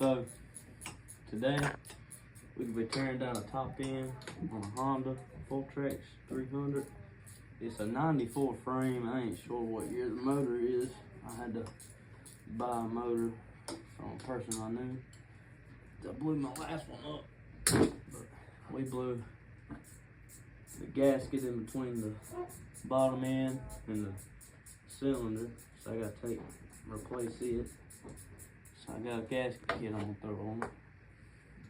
So today we could be tearing down a top end on a Honda fourtrax 300. It's a 94 frame. I ain't sure what year the motor is. I had to buy a motor from a person I knew. I blew my last one up, but we blew the gasket in between the bottom end and the cylinder, so I gotta replace it. So I got a gasket kit I'm gonna throw on it.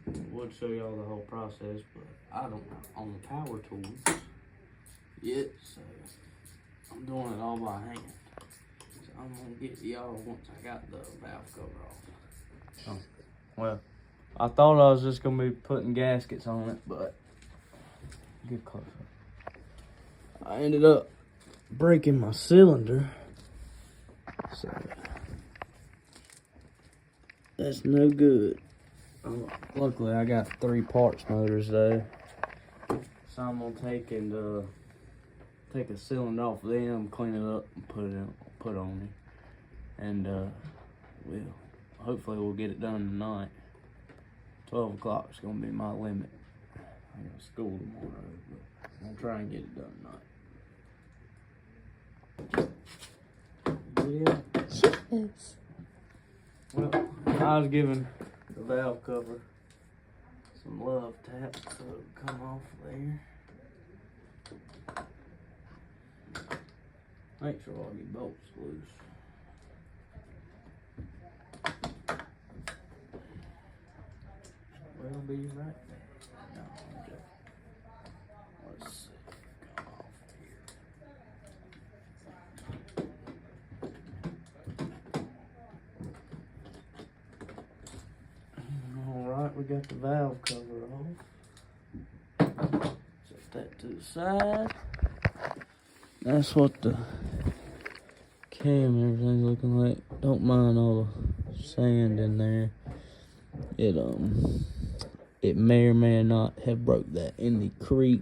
I would show y'all the whole process, but I don't own the power tools yet, so I'm doing it all by hand. So I'm gonna get y'all once I got the valve cover off. Oh, well, I thought I was just gonna be putting gaskets on it, but get closer. I ended up breaking my cylinder, so that's no good. Luckily, I got 3 parts motors though, so I'm gonna take a cylinder off of them, clean it up, and put on it, and hopefully we'll get it done tonight. 12 o'clock is gonna be my limit. I got school tomorrow, but I'm gonna try and get it done tonight. Yeah. Yes. Well, I was giving the valve cover some love tap so it would come off there. Make sure all your bolts loose. We'll be right back. No, I'm joking. Let's see. Come off here. Alright, we got the valve cover off. Set that to the side. That's what the cam and everything's looking like. Don't mind all the sand in there. It may or may not have broke that in the creek.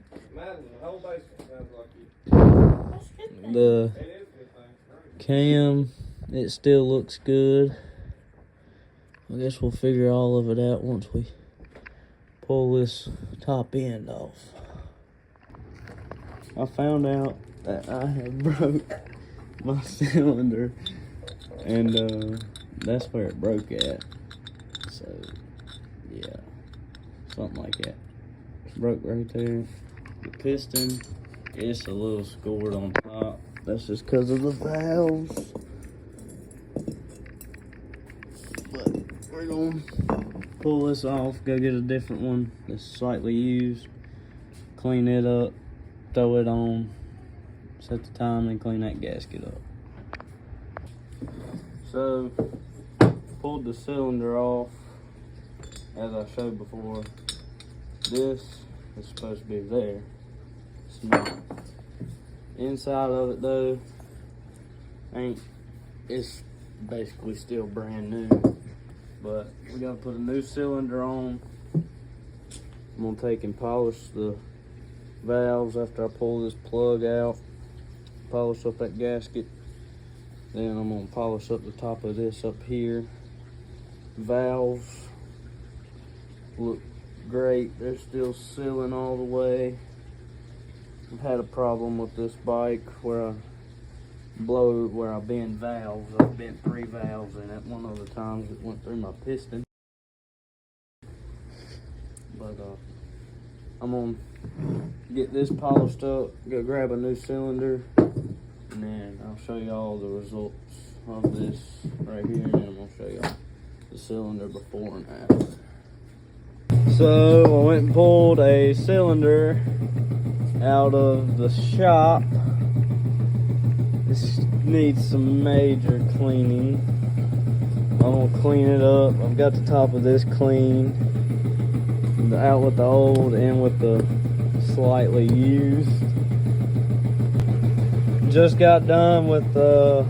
The cam, it still looks good. I guess we'll figure all of it out once we pull this top end off. I found out that I had broke my cylinder, and that's where it broke at. So yeah, something like that. Broke right there. The piston, it's a little scored on top. That's just because of the valves. But we're gonna pull this off, go get a different one that's slightly used, clean it up, throw it on, set the time, and clean that gasket up. So, pulled the cylinder off. As I showed before, this is supposed to be there. It's not. Inside of it though, it's basically still brand new. But we gotta put a new cylinder on. I'm gonna take and polish the valves after I pull this plug out. Polish up that gasket. Then I'm gonna polish up the top of this up here. Valves look great. They're still sealing all the way. I've had a problem with this bike where I bend valves. I bent 3 valves in it. One of the times it went through my piston. But I'm gonna get this polished up, go grab a new cylinder, and then I'll show you all the results of this right here, and then I'm gonna show you the cylinder before and after. So I went and pulled a cylinder out of the shop. This needs some major cleaning. I'm gonna clean it up. I've got the top of this clean, out with the old and with the slightly used. Just got done with the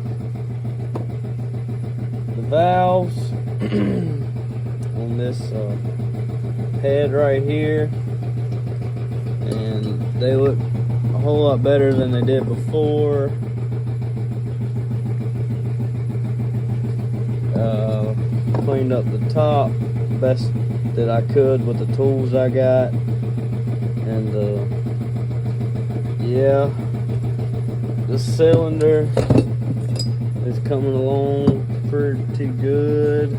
valves on this head right here, and they look a whole lot better than they did before. cleaned up the top best that I could with the tools I got. And yeah, the cylinder is coming along pretty good.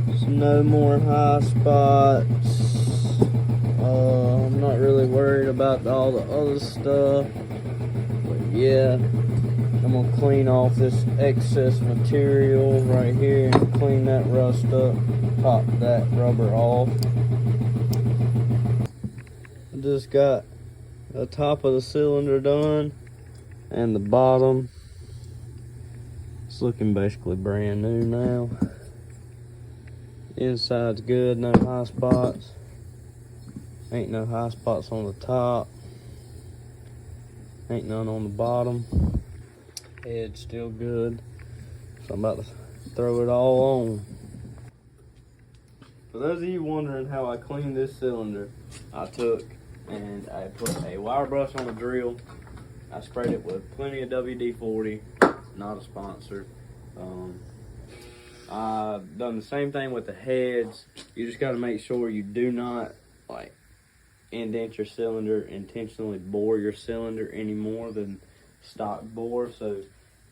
There's no more high spots. I'm not really worried about all the other stuff, but yeah, I'm gonna clean off this excess material right here and clean that rust up, pop that rubber off. I just got the top of the cylinder done and the bottom. It's looking basically brand new now. Inside's good, no high spots. Ain't no high spots on the top. Ain't none on the bottom. Head's still good. So I'm about to throw it all on. For those of you wondering how I cleaned this cylinder, I took and I put a wire brush on the drill. I sprayed it with plenty of WD-40, not a sponsor. I've done the same thing with the heads. You just got to make sure you do not like indent your cylinder, intentionally bore your cylinder any more than stock bore. So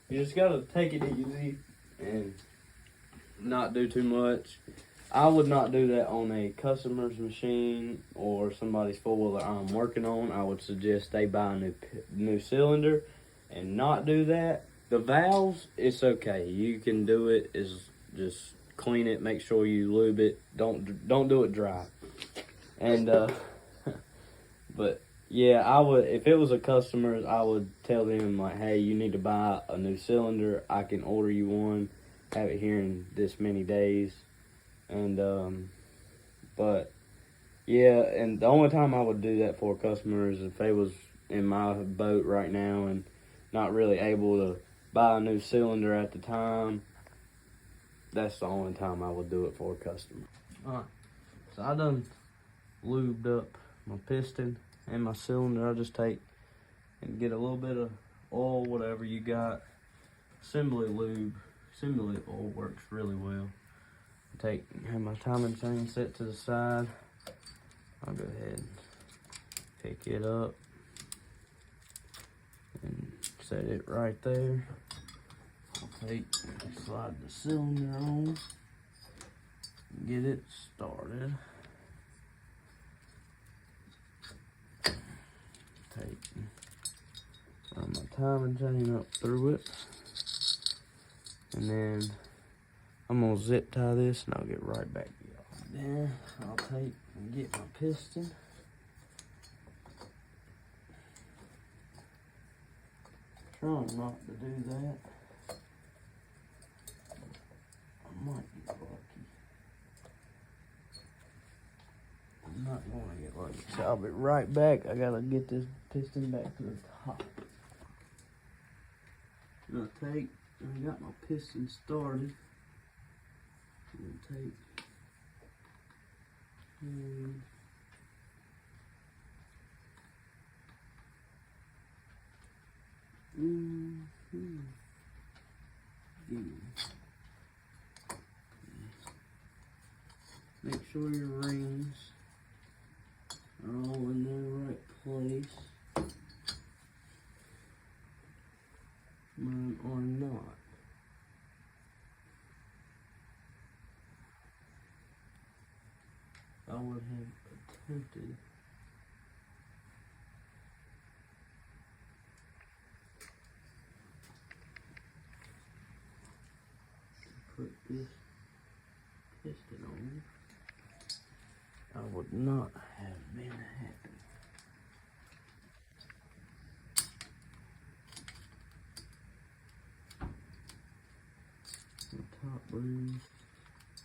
you just got to take it easy and not do too much. I would not do that on a customer's machine or somebody's four-wheeler I'm working on. I would suggest they buy a new cylinder and not do that. The valves, it's okay. You can do it. Is just clean it. Make sure you lube it. Don't do it dry. And but yeah, I would, if it was a customer's, I would tell them like, hey, you need to buy a new cylinder. I can order you one. Have it here in this many days. And but yeah, and the only time I would do that for a customer is if they was in my boat right now and not really able to buy a new cylinder at the time. That's the only time I would do it for a customer. Alright, so I done lubed up my piston and my cylinder. I just take and get a little bit of oil, whatever you got. Assembly lube, assembly oil works really well. Have my timing chain set to the side. I'll go ahead and pick it up and set it right there. I'll slide the cylinder on, get it started. Run my timing chain up through it, and then I'm gonna zip tie this and I'll get right back to y'all. Then I'll take and get my piston. Trying not to do that. I might get lucky. I'm not gonna get lucky. So I'll be right back. I gotta get this piston back to the top. I got my piston started. I'm gonna take and make sure your rings are all in the right place. Mine are not. I would have attempted to put this piston on. I would not have been happy. The top rings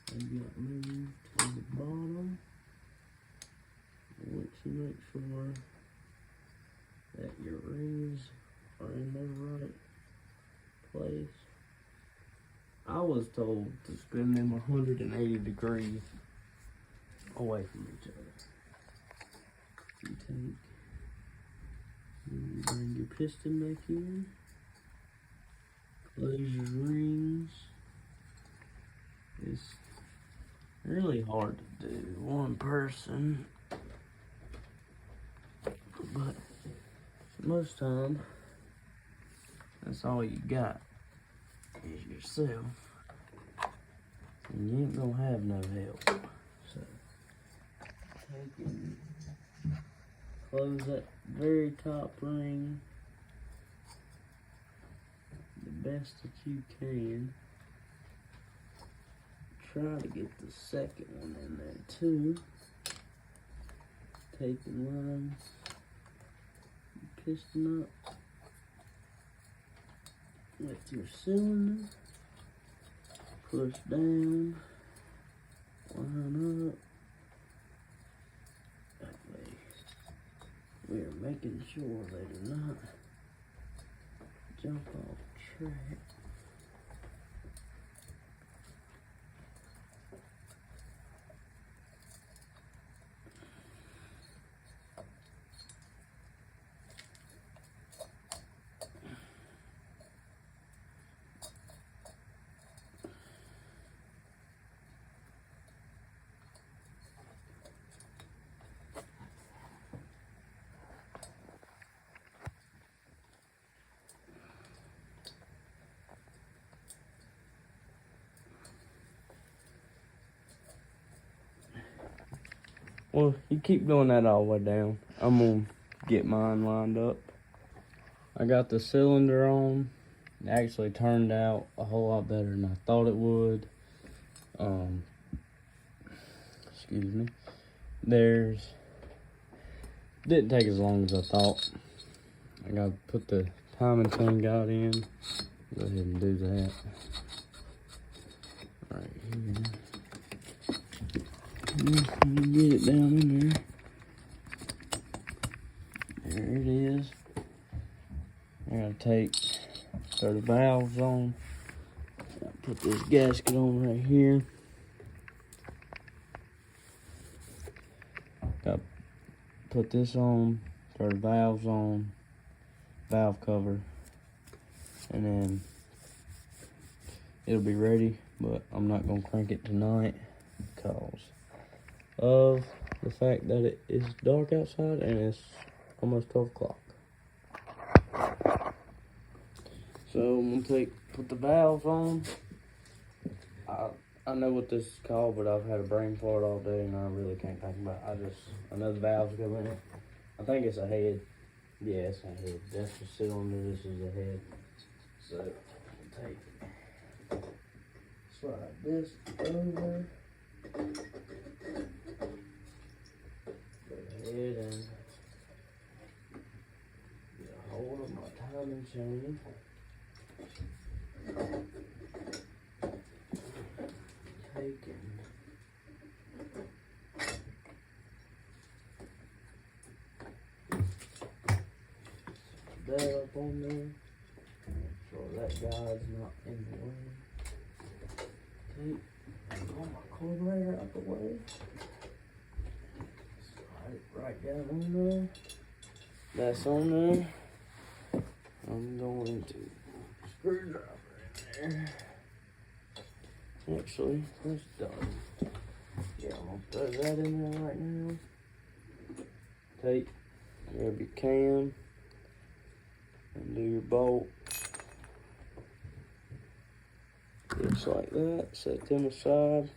got moved to the bottom. I want to make sure that your rings are in the right place. I was told to spin them 180 degrees away from each other. You take and you bring your piston back in, close your rings, is really hard to do. One person, but most time, that's all you got is yourself, and you ain't gonna have no help. So, close that very top ring the best that you can. Try to get the second one in there too. Taking lines, piston up with your cylinder, push down, line up. That way we are making sure they do not jump off track. Well, you keep doing that all the way down. I'm gonna get mine lined up. I got the cylinder on. It actually turned out a whole lot better than I thought it would. Excuse me. Didn't take as long as I thought. I gotta put the timing chain guide in. Go ahead and do that. Right here. Let me get it down in there. There it is. I gotta throw the valves on. Put this gasket on right here. Gotta put this on, throw the valves on, valve cover, and then it'll be ready, but I'm not gonna crank it tonight because of the fact that it is dark outside and it's almost 12 o'clock. So I'm gonna put the valves on. I know what this is called, but I've had a brain fart all day and I really can't think about it. I know the valves go in it. I think it's a head. Yeah, it's a head. That's the cylinder, this is the head. So slide this over. Go ahead and get a hold of my timing chain. Taking that up on there. Make sure that guide's not in the way. Take all my carburetor out the way. Slide it right down on there. That's on there. I'm going to screwdriver in there. Actually, that's done. Yeah, I'm gonna throw that in there right now. Grab your cam and do your bolt. Just like that. Set them aside.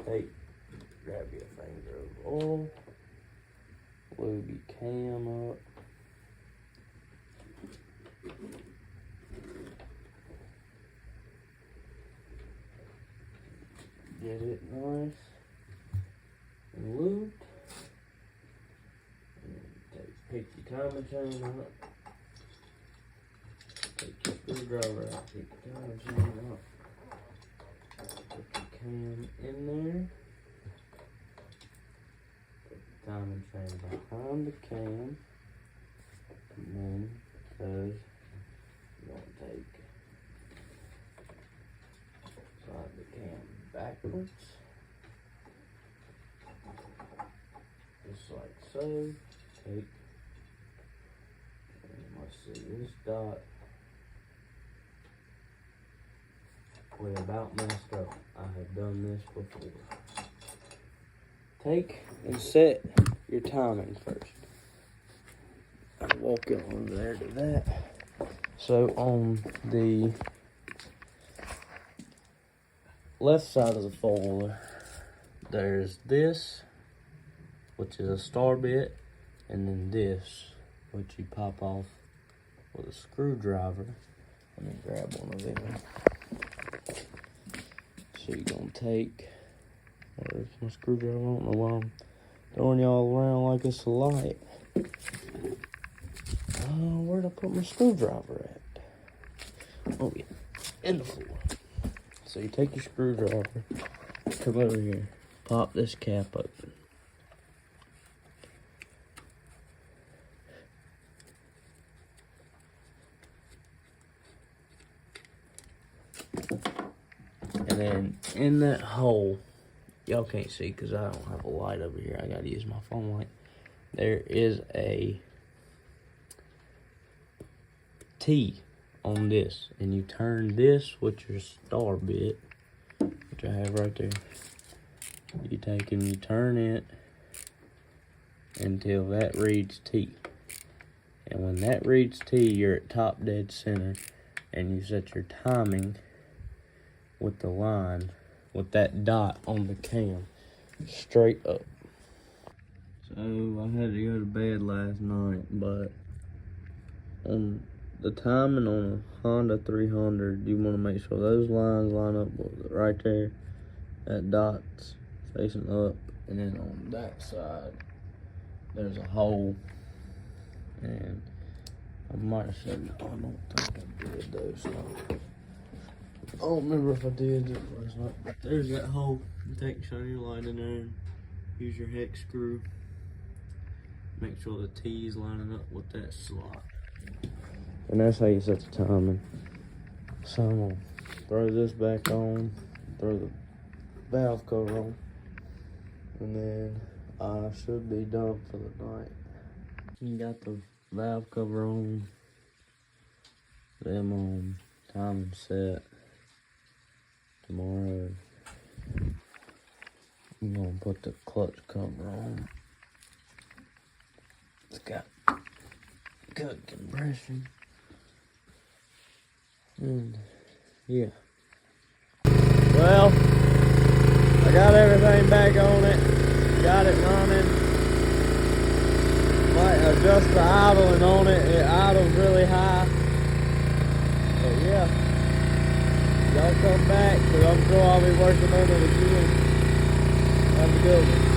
Grab your finger of oil. Lube your cam up. Get it nice and lubed. And pick your timing chain up. Take your screwdriver out. Pick your timing chain up. Put your cam in there. Put the timing chain behind the cam. And then, because you're going to slide the cam backwards, just like so. And let's see this dot. we about messed up. I have done this before. Take and set your timing first. I'm walking over there to that. So on the left side of the folder, there's this, which is a star bit, and then this, which you pop off with a screwdriver. Let me grab one of them. So you're gonna take, where's my screwdriver? I don't know why I'm throwing y'all around like it's a light. Where'd I put my screwdriver at? Oh yeah, in the floor. So you take your screwdriver, come over here, pop this cap open. And then in that hole, y'all can't see because I don't have a light over here. I gotta use my phone light. There is a T on this, and you turn this with your star bit, which I have right there. You take and you turn it until that reads T. And when that reads T, you're at top dead center, and you set your timing with the line, with that dot on the cam, straight up. So I had to go to bed last night, but on the timing on a Honda 300, you want to make sure those lines line up with right there. That dot's facing up, and then on that side, there's a hole. And I might have said, I don't think I did those. I don't remember if I did it last night, but there's that hole. You take, shine your light in there, and use your hex screw. Make sure the T is lining up with that slot. And that's how you set the timing. So I'm gonna throw this back on, throw the valve cover on, and then I should be done for the night. You got the valve cover on, them on, timing set. Tomorrow, I'm gonna put the clutch cover on. It's got good compression. And yeah. Well, I got everything back on it. Got it running. Might adjust the idling on it. It idles really high. But yeah. Y'all come back, because I'm sure I'll be working on it again. Have a good one.